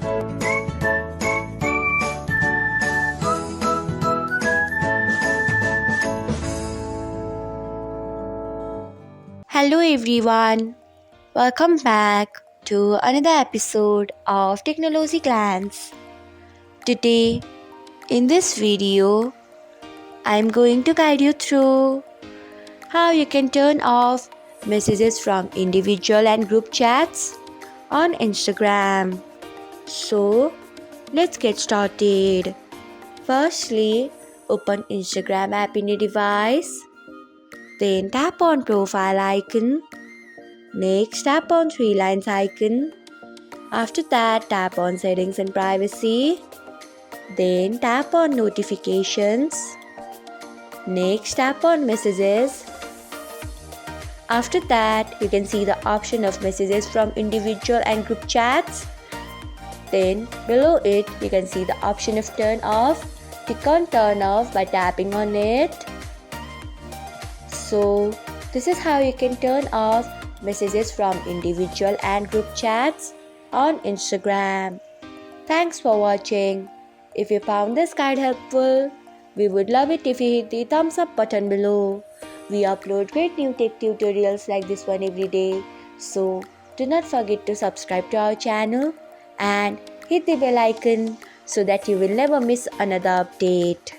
Hello everyone, welcome back to another episode of Technologyglance. Today, in this video, I am going to guide you through how you can turn off messages from individual and group chats on Instagram. So, let's get started. Firstly, open Instagram app in your device. Then tap on profile icon. Next, tap on three lines icon. After that, tap on settings and privacy. Then tap on notifications. Next, tap on messages. After that, you can see the option of messages from individual and group chats. Then below it, you can see the option of turn off. Click on turn off by tapping on it. So, this is how you can turn off messages from individual and group chats on Instagram. Thanks for watching. If you found this guide helpful, we would love it if you hit the thumbs up button below. We upload great new tech tutorials like this one every day. So, do not forget to subscribe to our channel and hit the bell icon so that you will never miss another update.